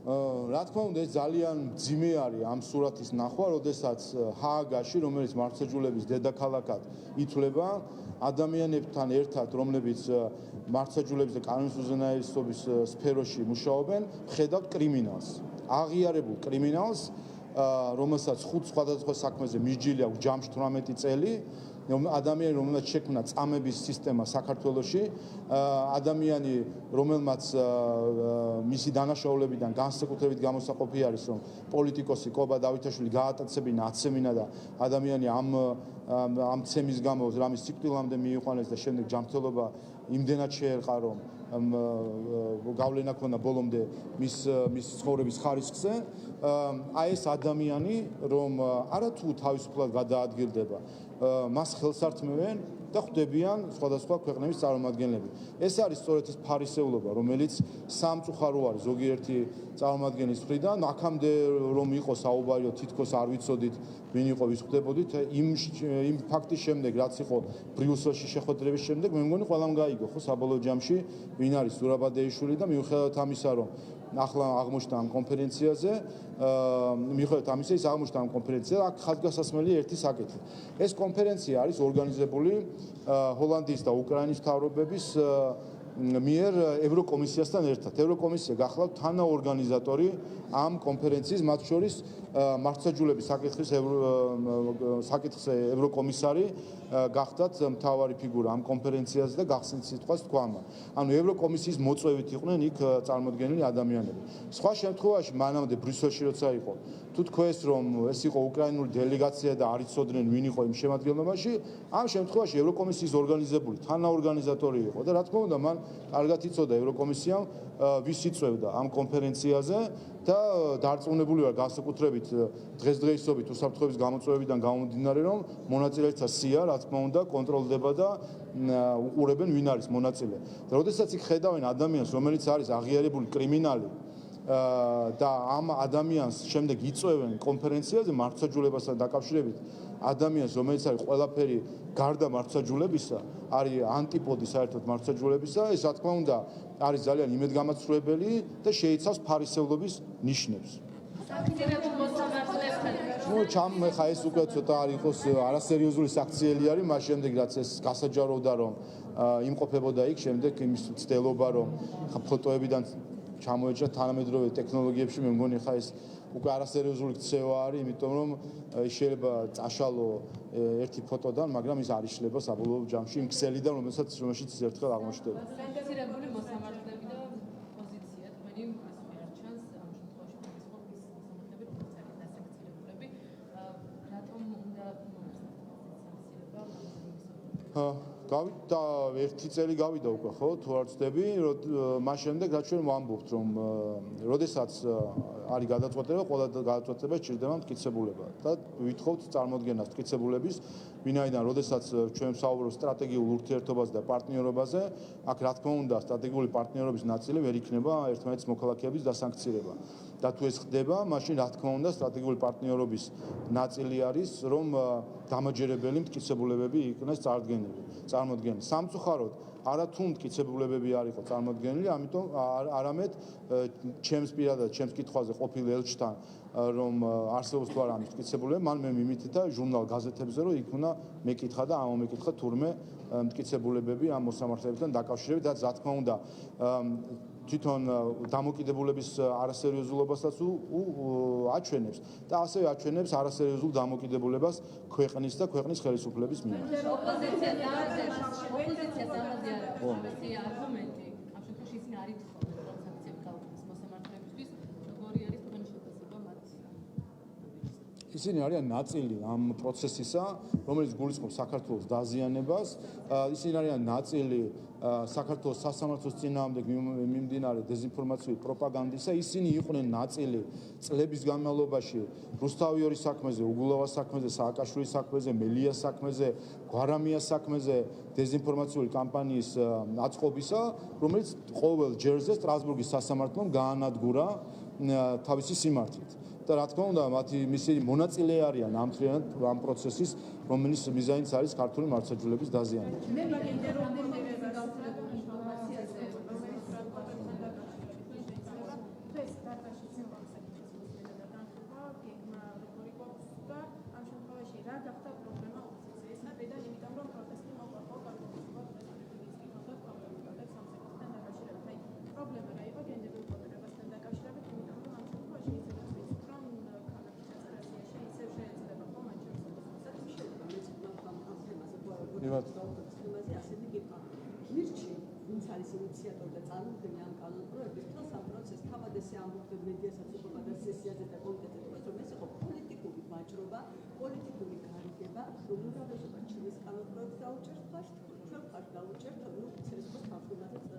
რა თქმა უნდა, ეს ძალიან მძიმე არის ამ სურათის ნახვა, როდესაც ჰააგაში, რომელიც მართლმსაჯულების დედაქალაქად ითვლება, ადამიანებთან ერთად, რომლებიც მართლმსაჯულების და კანონის უზენაესობის სფეროში მუშაობენ, ხედავთ კრიმინალს, აღიარებულ კრიმინალს, რომელსაც 5 სხვადასხვა საქმეზე მისჯილი აქვს ჯამში 18 წელი. ადამიანი, რომელმაც შექმნა წამების სისტემა საქართველოში, ადამიანი, რომელმაც მისი დანაშაულებიდან განსაკუთრებით გამოსაყოფი არის, რომ პოლიტიკოსი კობა დავითაშვილი გაატაცებინა, აცემინა და ადამიანი ამ ცემის გამო რამის სიკვდილამდე მიიყვანეს და შემდეგ ჯანმრთელობა იმდენად შეერყა, რომ გავლენა ქონდა ბოლომდე მის ცხოვრების ხარისხზე. აი ეს ადამიანი, რომ არათუ თავისუფლად გადაადგილდება, მას ხელს ართმევენ და ხვდებიან სხვადასხვა ქვეყნების წარმომადგენლები. ეს არის სწორედ ის ფარისეულობა, რომელიც სამწუხარო არის ზოგიერთი წარმომადგენლის მხრიდან, აქამდე რომ იყო საუბარი, თითქოს არ ვიცოდით, ვინ იყო, ვის ხვდებოდით, იმ ფაქტის შემდეგ, რაც იყო ბრიუსელში შეხვედრების შემდეგ, მე მგონი ყველამ გაიგო, ხო, საბოლოო ჯამში, ვინ არის ზურაბადეიშვილი და მიუხედავად ამისა, რომ ახლა აღმოჩნდა ამ კონფერენციაზე, მიუხედავად ამისა, ის აღმოჩნდა ამ კონფერენციაზე, აქ ხაზგასასმელი ერთი საკითხი. ეს კონფერენცია არის ორგანიზებული ჰოლანდიის და უკრაინის მთავრობების მიერ ევროკომისიასთან ერთად. ევროკომისია გახლავთ თანაორგანიზატორი ამ კონფერენციის, მათ შორის მართლმსაჯულების საკითხზე ევროკომისარი გახდათ მთავარი ფიგურა ამ კონფერენციაზე და გახსნით სიტყვას თქვამა. ანუ ევროკომისიის მოწვევით იყვნენ იქ წარმოდგენილი ადამიანები. სხვა შემთხვევაში მანამდე ბრიუსელში როცა იყო, თუ თქვეს რომ ეს იყო უკრაინული დელეგაცია და არ იცოდნენ ვინ იყო იმ შემადგენლობაში, ამ შემთხვევაში ევროკომისიის ორგანიზებული თანაორგანიზატორი იყო და რა თქმა უნდა მან კარგად იცოდა ევროკომისიამ ვის იწევდა ამ კონფერენციაზე და დარწმუნებული ვარ განსაკუთრებით დღესდღეობით უსაფრთხოების გამოწვევებიდან გამომდინარე, რომ მონაწილეთა სია, რა თქმა უნდა, კონტროლდება და უყურებენ ვინ არის მონაწილე. და როდესაც იქ ხედავენ ადამიანს, რომელიც არის აღიარებული კრიმინალი და ამ ადამიანს შემდეგ იწევენ კონფერენციაზე მართლმსაჯულებასთან დაკავშირებით, ადამიანს, რომელიც არის ყველაფერი გარდა მართლმსაჯულებისა, არის ანტიპოდი საერთოდ მართლმსაჯულებისა, ეს რა თქმა უნდა არის ძალიან იმედგამაცრუებელი და შეიცავს ფარისევლობის ნიშნებს. ჩამ ხა ეს უკვე ცოტა არ იყოს არასერიოზული საქციელი არის, მას შემდეგ რაც ეს გასაჯაროვდა, რომ იმყოფებოდა იქ, შემდეგ იმის ცდელობა, რომ ფოტოებიდან ჩამოეჭრა თანამედროვე ტექნოლოგიებში, მე მგონი ხა ეს უკვე არასერიოზული ქცევა არის, იმიტომ რომ შეიძლება წაშალო ერთი ფოტოდან, მაგრამ ის არ იშლება საბოლოო ჯამში იმ ქსელიდან, რომელშიც ერთხელ აღმოჩნდება. სენსირებული მოსამართლეები და პოზიცია თქვენი ასე არ ჩანს ამ შემთხვევაში მოსამართლეები როგორც არის დასაქცირებულები, რატომ უნდა გავიდა ერთი წელი გავიდა უკვე ხო თუ არ ვცდები მას შემდეგ რაც ჩვენ ვამბობთ რომ როდესაც არის გადაწყვეტილება ყველა გადაწყვეტილება სჭირდება მტკიცებულება და ვითხოვთ წარმოდგენას მტკიცებულების ვინაიდან როდესაც ჩვენ ვსაუბრობთ სტრატეგიულ ურთიერთობაზე და პარტნიორობაზე აქ რა თქმა უნდა სტრატეგიული პარტნიორობის ნაწილი ვერ იქნება ერთმანეთის მოქალაქეების დასანქცირება და თუ ეს ხდება მაშინ რა თქმა უნდა სტრატეგიული პარტნიორობის ნაწილი არის რომ დამაჯერებელი მტკიცებულებები იქნეს წარმოდგენილი სამწუხაროდ არათუ მტკიცებულებები არ იყო წარმოდგენილი ამიტომ არამედ ჩემს პირადად ჩემს კითხვაზე ყოფილ ელჩთან რომ არსებობს თუ არა მტკიცებულებები მან მე მიმითითა ჟურნალ გაზეთებზე რომ იქ უნდა მეკითხა და ამომეკითხა თურმე მტკიცებულებები ამ მოსამართლებებთან დაკავშირებით და რა თქმა უნდა თვითონ დამოკიდებულების არასერიოზულობასაც აჩვენებს და ასევე აჩვენებს არასერიოზულ დამოკიდებულებას ქვეყნის და ქვეყნის ხელისუფლების მიმართ. ოპოზიციას ამაზე არგუმენტი ამ შემთხვევაში ისინი არ ითხოვენ რომ სანქციები გაუქმდეს მოსამართლებისთვის როგორი არის თქვენი შეფასება მათ ისინი არიან ნაწილი ამ პროცესისა რომელიც გულისხმობს საქართველოს დაზიანებას ისინი არიან ნაწილი საქართველოს სასამართლოს წინააღმდეგ მიმდინარე დეზინფორმაციული პროპაგანდისა ისინი იყვნენ ნაწილი წლების განმავლობაში რუსთავიორის საქმეზე, უგულავას საქმეზე, სააკაშვილის საქმეზე, მელიას საქმეზე, გვარამიას საქმეზე დეზინფორმაციული კამპანიის აწყობისა, რომელიც ყოველ ჯერზე სტრასბურგის სასამართლომ გაანადგურა თავისი სიმართლით. და რა თქმა უნდა, მისი მონაწილე არიან ამ პროცესის, რომელიც მიზანიც არის ქართული მართლმსაჯულების დაზიანება. მე მაგინდა რომ მომდევნო გავრცელებული ინფორმაციაზე რომელიც ტრანსპორტებთან დაკავშირებით დღეს დათაში სიმბოლსაკითხებს და განხილვა გეგმა როგორი გვაქვს და ამ შემთხვევაში რა გახდა პრობლემა ოპოზიციისა დედან იმიტომ რომ პროტესტი მოყვა კონკრეტულად პრობლემა რა იყო გენდერულ კოდირებასთან დაკავშირებით იმიტომ რომ ამ შემთხვევაში ისედაც ვიცით რომ ქალაქის ისევ შეიძლება ხომ ამ თემაზე ასეთი გიყვა. გირჩი, ვინც არის ინიციატორი და წარმოადგენს ამ კანონპროექტს, თავს ამ პროცესს თავად ესე ამბობდნენ მედიასაც უყურება და სესიაზე და კომიტეტზე, რომ ეს იყო პოლიტიკური ვაჭრობა, პოლიტიკური გარიგება, რომ უმთავრესობა ჩილის კანონპროექტს დაუჭერთ ფაშტ, ჩვენ ფაშტ დაუჭერთ ოფიცერის თავმჯდომარეზე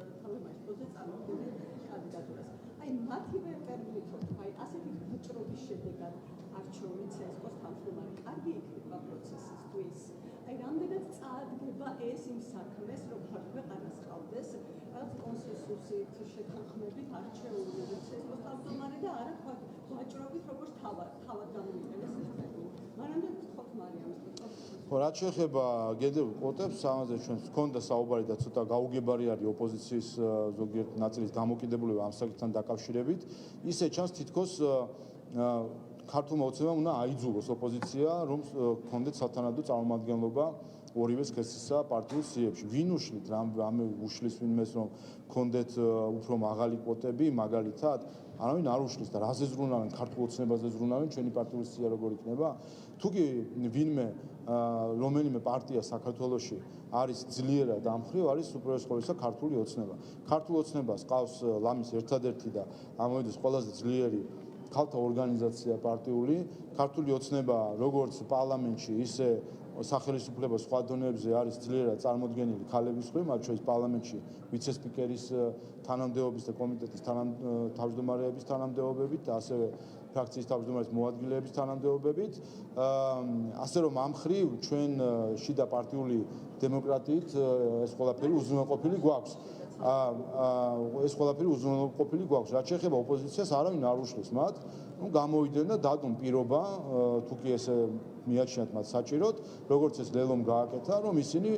წარმოქმნილ კანდიდატურას. აი მათივე ტერმინით რომ აი ასეთი ვაჭრობის შედეგად არჩეული ცესკოს თავმჯდომარე კარგი იქნება პროცესისთვის. აი რამდენად წაადგება ეს იმ საქმეს, რომ ქვეყანას ყავდეს რაღაც კონსენსუსით შეთანხმებით არჩეული ცესკოს თავმჯდომარე და არა ვაჭრობით როგორც თავად გამოიყენეს ეს ტერმინი. მანამდე გთხოვთ მარიამს ხო, რაც შეეხება გენდერულ კვოტებს, ამაზე ჩვენ გვქონდა საუბარი და ცოტა გაუგებარი არის ოპოზიციის ზოგიერთ ნაწილის დამოკიდებულება ამ საკითხთან დაკავშირებით. ისე ჩანს თითქოს ქართულმა ოცნებამ უნდა აიძულოს ოპოზიცია, რომ გქონდეთ სათანადო წარმომადგენლობა ორივე სქესისა პარტიულ სიებში. ვინ უშლით რამე უშლის ვინმეს რომ გქონდეთ უფრო მაღალი კვოტები, მაგალითად, არავინ არ უშლის და რაზე ზრუნავენ ქართულ ოცნებაზე ზრუნავენ ჩვენი პარტიული სია როგორ იქნება? თუ კი ვინმე რომელიმე პარტია საქართველოში არის ძლიერად ამხრივ, არის უპირველეს ყოვლისა ქართული ოცნება. ქართულ ოცნებას ყავს ლამის ერთადერთი და ამოვიდეს ყველაზე ძლიერი ქალთა ორგანიზაცია პარტიული, ქართული ოცნება როგორც პარლამენტში, ისე სახელმწიფო სხვა დონეებზე არის ძლიერად წარმოდგენილი ქალების მხრივ, მათ შორის პარლამენტში ვიცე-სპიკერის თანამდებობის და კომიტეტის თავმჯდომარეების თანამდებობებით და ასევე ფრაქციის თავმჯდომარის მოადგილეების თანამდებობებით. ასე რომ ამ მხრივ ჩვენ შიდა პარტიული დემოკრატიით ეს ყველაფერი უზრუნველყოფილი გვაქვს. ეს ყველაფერი უზრუნველყოფილი გვაქვს. რაც შეეხება ოპოზიციას, არავინ არ უშლის მათ. გამოვიდნენ და დადონ პირობა, თუ კი ესე მიაჩნიათ მათ საჭიროდ, როგორც ეს ლელომ გააკეთა, რომ ისინი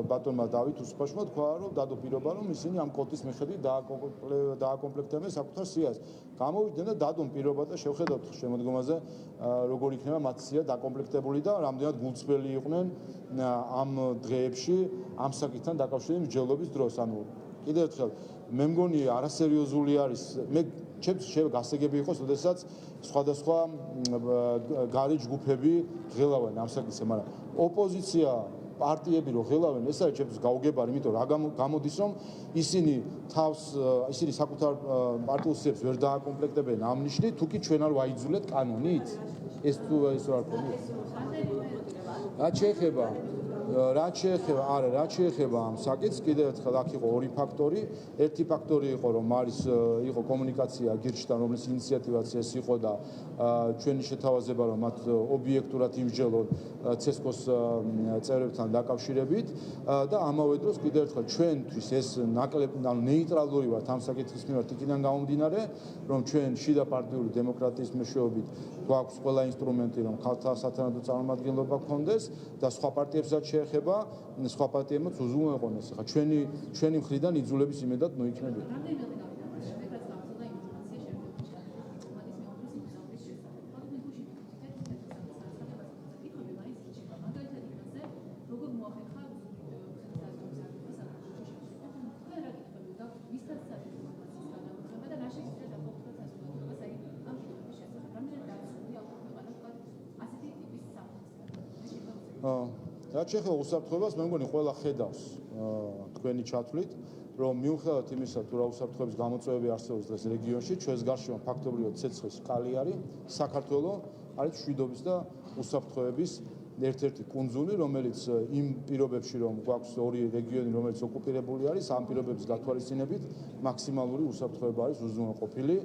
ბატონმა დავით უსუპაშვილმა თქვა, რომ დადო პირობა, რომ ისინი ამ კოტის მიხედვით დააკომპლექტებენ საკუთარ სიას. გამოვიდნენ და დადონ პირობა და შევხედოთ შემოდგომაზე, როგორ იქნება მათ სია დაკომპლექტებული და რამდენად გულწრფელი იყვნენ ამ დღეებში ამ საკითხთან დაკავშირებით მსჯელობის დროს. ანუ კიდევ ერთხელ მე მგონი არასერიოზული არის მე ჩემს გასაგები იყოს, როდესაც სხვადასხვა გარე ჯგუფები ღელავენ ამ საკითხზე, მაგრამ ოპოზიცია პარტიები რო ღელავენ, ეს არის ჩემთვის გაუგებარი, იმიტომ რა გამოდის, რომ ისინი საკუთარ პარტიულ სიებს ვერ დააკომპლექტებენ ამ ნიშნით, თუ კი ჩვენ არ ვაიძულეთ კანონით. ეს თუ ეს რა თქმა უნდა. რაც შეეხება რაც შეეხება ამ საკითხს, კიდევ ერთხელ აქ იყო ორი ფაქტორი. ერთი ფაქტორი იყო, რომ იყო კომუნიკაცია გირჩთან, რომლის ინიციატივაც ეს იყო და ჩვენი შეთავაზება, რომ მათ ობიექტურად იმსჯელონ CESCO-ს წევრებთან დაკავშირებით და ამავე დროს კიდევ ერთხელ ჩვენთვის ეს ნეიტრალური ვართ ამ საკითხის მიმართ იქიდან გამომდინარე, რომ ჩვენ შიდა პარტიული დემოკრატიის მეშვეობით გვაქვს ყველა ინსტრუმენტი, რომ ქალთა სათანადო წარმომადგენლობა გქონდეს და სხვა პარტიებსაც შეეხება, სხვა პარტიებმაც უზრუნველყონეს. ხა ჩვენი მხრიდან იძულების იმედად მოიქნებიან. რაც შეეხება უსაფრთხოებას, მე მგონი ყველა ხედავს თქვენი ჩათვლით, რომ მიუხედავად იმისა, თუ რა უსაფრთხოების გამოწვევები არსებობს დღეს რეგიონში, ჩვენს გარშემო ფაქტობრივად ცეცხლის კალი არის, საქართველოს არის მშვიდობის და უსაფრთხოების ერთ-ერთი კუნძული, რომელიც იმ პირობებში, რომ გვაქვს ორი რეგიონი, რომელიც ოკუპირებული არის, ამ პირობების გათვალისწინებით მაქსიმალური უსაფრთხოება არის უზრუნველყოფილი.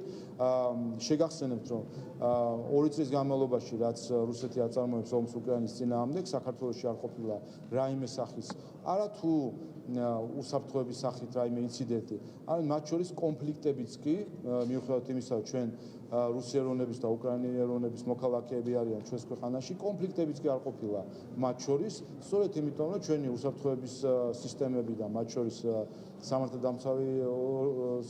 შეგახსენებთ, რომ 2 წლის განმავლობაში, რაც რუსეთი აწარმოებს ომს უკრაინის წინააღმდეგ, საქართველოში არ ყოფილა რაიმე სახის არა თუ უსაფრთხოების სახით რაიმე ინციდენტი, არამედ მათ შორის კონფლიქტებიც კი, მიუხედავად იმისა, რომ ჩვენ რუსი ეროვნების და უკრაინელი ეროვნების მოქალაქეები არიან ჩვენს ქვეყანაში, კონფლიქტებიც კი არ ყოფილა მათ შორის, სწორედ იმიტომ, რომ ჩვენი უსაფრთხოების სისტემები და მათ შორის სამართალდამცავი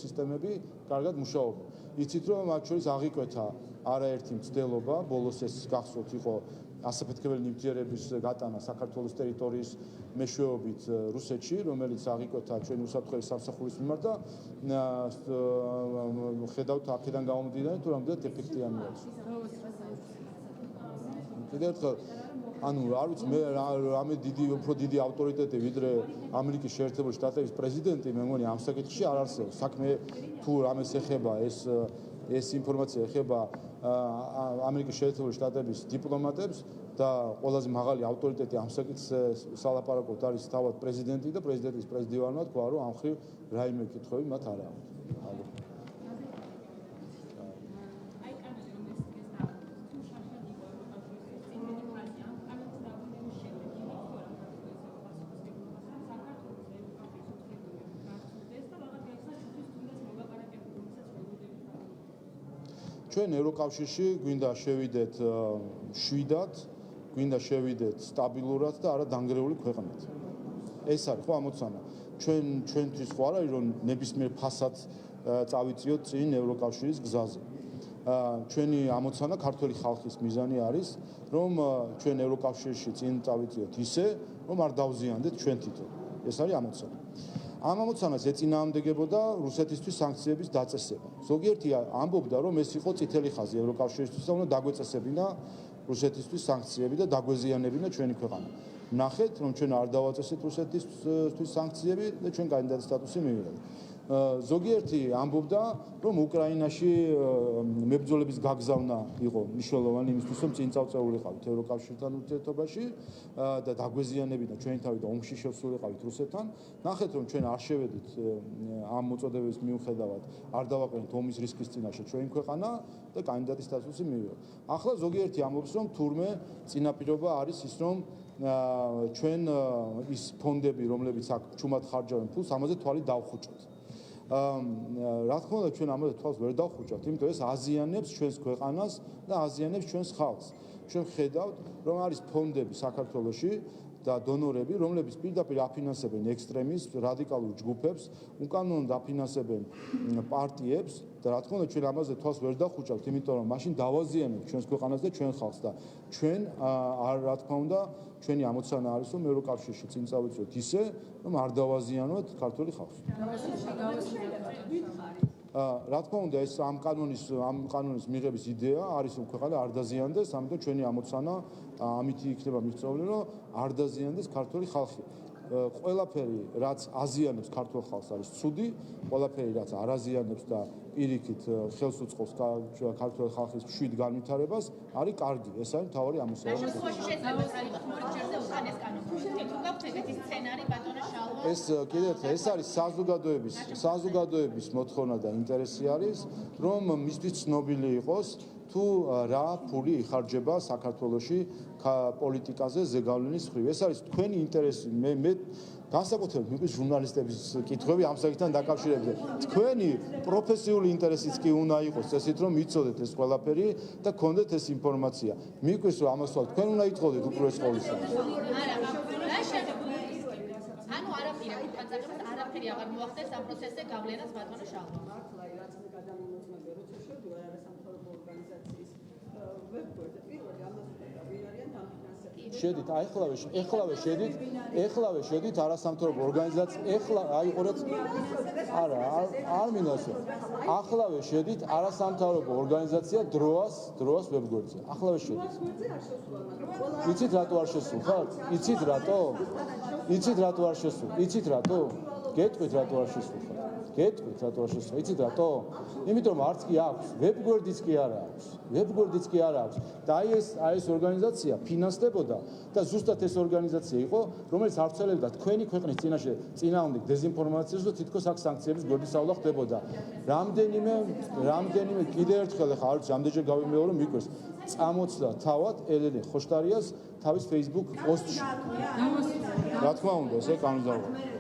სისტემები კარგად მუშაობენ. იცით, რომ მათ შორის აღიკვეთა არაერთი მცდელობა, ბოლოს ეს გახსოვთ იყო ასაფეთქებელი ნივთიერების გატანა საქართველოს ტერიტორიის მეშვეობით რუსეთში, რომელიც აღიკვეთა ჩვენი უსაფრთხოების სამსახურის მიმართ და ხედავთ აქედან გამომდინარე, თუ რამდენად ეფექტიანი არის. კიდევ ერთხელ არ ვიცი მე რამე უფრო დიდი ავტორიტეტი ვიდრე ამერიკის შეერთებული შტატების პრეზიდენტი, მე მგონი ამ საკითხში არ არსებობს. საქმე თუ რამეს ეხება ეს ინფორმაცია ეხება ამერიკის შეერთებული შტატების დიპლომატებს და ყველაზე მაღალი ავტორიტეტი ამ საკითხზე სალაპარაკოდ არის თავად პრეზიდენტი და პრეზიდენტის პრესდივანმა თქვა, რომ ამ ხრივ რაიმე კითხვები მათ არ აქვს. ჩვენ ევროკავშირში გვინდა შევიდეთ შვიდად, გვინდა შევიდეთ სტაბილურად და არა დანგრეული ქვეყნად. ეს არის ხო ამოცანა. ჩვენთვის ხო არ არის რომ ნებისმიერ ფასად წავიწიოთ წინ ევროკავშირის გზაზე. ჩვენი ამოცანა ქართული ხალხის მიზანი არის, რომ ჩვენ ევროკავშირში წინ წავიწიოთ ისე, რომ არ დავზიანდეთ ჩვენ თვითონ. ეს არის ამოცანა. ამ ამოცანას ეწინააღმდეგებოდა რუსეთისთვის სანქციების დაწესება. ზოგიერთი ამბობდა, რომ ეს იყო წითელი ხაზი ევროკავშირისთვის და უნდა დაგვეწესებინა რუსეთისთვის სანქციები და დაგვეზიანებინა ჩვენი ქვეყანა. ნახეთ, რომ ჩვენ არ დავაწესეთ რუსეთისთვის სანქციები და ჩვენ კანდიდატის სტატუსი მივიღეთ. ზოგიერთი ამბობდა, რომ უკრაინაში მებრძოლების გაგზავნა იყო მნიშვნელოვანი იმისთვის, რომ წინ წავწეულიყავით ევროკავშირთან ურთიერთობაში და დაგვეზიანებინა ჩვენი თავი და ომში შევსულიყავით რუსეთთან. ნახეთ, რომ ჩვენ არ შევედით ამ მოწოდების მიუხედავად, არ დავაყენეთ ომის რისკის წინაშე ჩვენი ქვეყანა და კანდიდატის სტატუსი მივიღეთ. ახლა ზოგიერთი ამბობს, რომ თურმე წინაპირობა არის ის, რომ ჩვენ ის ფონდები, რომლებიც აქ ჩუმად ხარჯავენ ფულს, ამაზე თვალი დავხუჭოთ. რა თქმა უნდა, ჩვენ ამაზე თვალს ვერ დავხუჭავთ, იმიტომ ეს აზიანებს ჩვენს ქვეყანას და აზიანებს ჩვენს ხალხს. ჩვენ ხედავთ, რომ არის ფონდები საქართველოში და დონორები, რომლებიც პირდაპირ აფინანსებენ ექსტრემიზმს, რადიკალურ ჯგუფებს, უკანონოდ აფინანსებენ პარტიებს და რა თქმა უნდა, ჩვენ ამაზე თვალს ვერ დავხუჭავთ, იმიტომ რომ მაშინ დავაზიანებთ ჩვენს ქვეყანას და ჩვენ ხალხს და ჩვენ რა თქმა უნდა, ჩვენი ამოცანა არის, რომ ევროკავშირში წინ წავიწიოთ ისე, რომ არ დავაზიანოთ ქართული ხალხს. რა თქმა უნდა, ეს ამ კანონის მიღების იდეა არის, რომ ქვეყანა არ დაზიანდეს, ამიტომ ჩვენი ამოცანა ამით იქნება მიღწეული, რომ არ დაზიანდეს ქართული ხალხი. ყველაფერი რაც აზიანებს ქართულ ხალხს არის ცუდი, ყველაფერი რაც არ აზიანებს და პირიქით ხელს უწყობს ქართულ ხალხის მშვიდ განვითარებას, არის კარგი. ეს არის მთავარი ამოსავალი. ეს კიდევ ერთხელ ეს არის საზოგადოების მოთხოვნა და ინტერესი არის, რომ მისთვის ცნობილი იყოს თუ რა ფული იხარჯება საქართველოში პოლიტიკაზე ზეგავლენის მხრივ. ეს არის თქვენი ინტერესი. მე განსაკუთრებით მიყვარს ჟურნალისტების კითხვები ამ საკითხთან დაკავშირებით. თქვენი პროფესიული ინტერესიც კი უნდა იყოს წესით, რომ იცოდეთ ეს ყველაფერი და გქონდეთ ეს ინფორმაცია. მიყვარს რომ ამას თქვენ უნდა იტყოდეთ უპირველეს ყოვლისა. ანუ არაფერი არაფერი აღარ მოახდენს ამ პროცესზე გავლენას ბატონო შალვა. მართლა რაც მე გადამიმოწმებია, როცა შევდივარ არასამთავრობო ორგანიზაციის ვებგვერდზე, პირველი ამას ვიტყვი, ვინ არიან დამფინანსებული. შედით, ეხლავე შედით არასამთავრობო ორგანიზაცია, აიყურეთ. არა, არ მინდას. ახლავე შედით არასამთავრობო ორგანიზაცია დროას ვებგვერდზე. ახლავე შედით. იცით რატო არ შესულხარ? იცით რატო? იცით რატო? გეტყვით რატო არ შესულხარ? იცით რატო? იმიტომ რომ არც კი აქვს, ვებგვერდიც კი არ აქვს. და ეს ორგანიზაცია ფინანსდებოდა და ზუსტად ეს ორგანიზაცია იყო, რომელიც ავრცელებდა თქვენი ქვეყნის წინააღმდეგ დეზინფორმაციას და თითქოს აქ სანქციების გვერდისავლა ხდებოდა. რამდენიმე კიდევ ერთხელ ახლა არ ვიცი, რამდენჯერ გავიმეორო, მიყვარს. წამოწდა თავად ელენე ხოშტარიას თავის Facebook პოსტში. რა თქმა უნდა, ესე კანონმდებლობა.